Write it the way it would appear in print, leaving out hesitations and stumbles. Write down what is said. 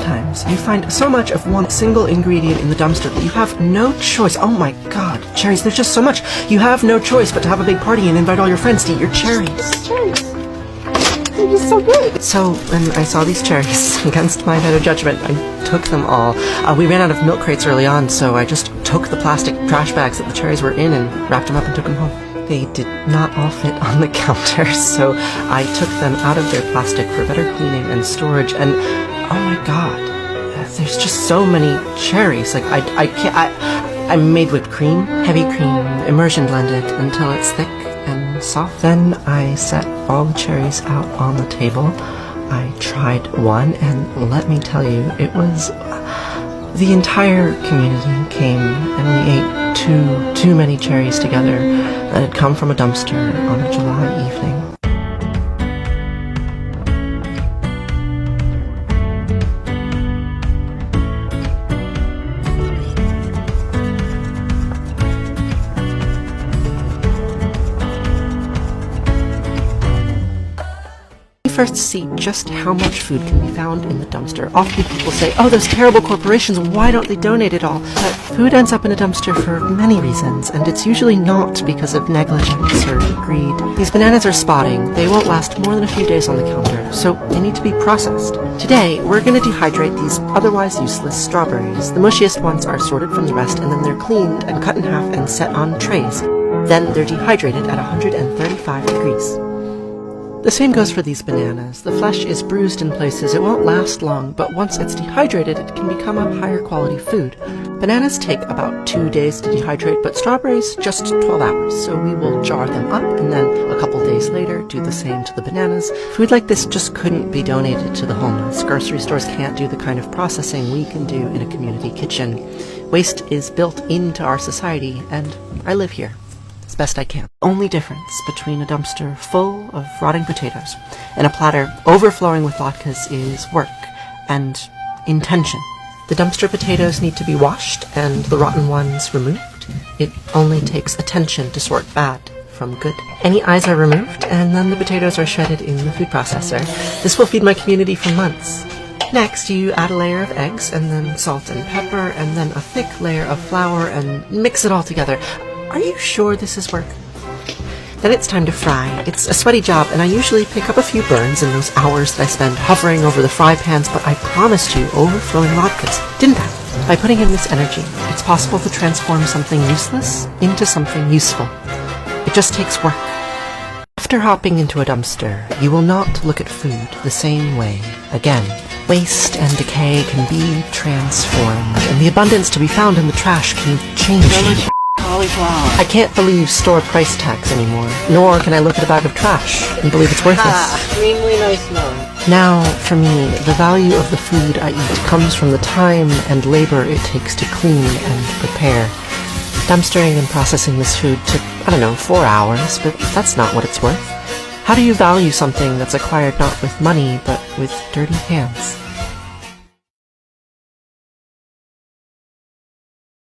sometimes you find so much of one single ingredient in the dumpster that you have no choice. Oh my god, cherries, there's just so much. You have no choice but to have a big party and invite all your friends to eat your cherries. Cherries. They're just so good. So, when I saw these cherries, against my better judgment, I took them all. We ran out of milk crates early on, so I just took the plastic trash bags that the cherries were in and wrapped them up and took them home. They did not all fit on the counter, so I took them out of their plastic for better cleaning and storage, and oh my god, there's just so many cherries. Like, I can't, I made whipped cream, heavy cream, immersion blended until it's thick and soft. Then I set all the cherries out on the table. I tried one, and let me tell you, it was... The entire community came and we ate too many cherries together that had come from a dumpster on a July evening. First see just how much food can be found in the dumpster. Often people say, oh, those terrible corporations, why don't they donate it all? But food ends up in a dumpster for many reasons, and it's usually not because of negligence or greed. These bananas are spotting. They won't last more than a few days on the counter, so they need to be processed. Today, we're going to dehydrate these otherwise useless strawberries. The mushiest ones are sorted from the rest, and then they're cleaned and cut in half and set on trays. Then they're dehydrated at 135 degrees. The same goes for these bananas. The flesh is bruised in places. It won't last long, but once it's dehydrated, it can become a higher quality food. Bananas take about 2 days to dehydrate, but strawberries just 12 hours. So we will jar them up and then a couple days later do the same to the bananas. Food like this just couldn't be donated to the homeless. Grocery stores can't do the kind of processing we can do in a community kitchen. Waste is built into our society, and I live here as best I can. Only difference between a dumpster full of rotting potatoes and a platter overflowing with latkes is work and intention. The dumpster potatoes need to be washed and the rotten ones removed. It only takes attention to sort bad from good. Any eyes are removed, and then the potatoes are shredded in the food processor. This will feed my community for months. Next, you add a layer of eggs, and then salt and pepper, and then a thick layer of flour, and mix it all together. Are you sure this is work? Then it's time to fry. It's a sweaty job, and I usually pick up a few burns in those hours that I spend hovering over the fry pans, but I promised you overflowing latkes, didn't I? By putting in this energy, it's possible to transform something useless into something useful. It just takes work. After hopping into a dumpster, you will not look at food the same way again. Waste and decay can be transformed, and the abundance to be found in the trash can change you. I can't believe store price tags anymore, nor can I look at a bag of trash and believe it's worthless. Extremely nice smell. Now, for me, the value of the food I eat comes from the time and labor it takes to clean and prepare. Dumpstering and processing this food took, 4 hours, but that's not what it's worth. How do you value something that's acquired not with money, but with dirty hands?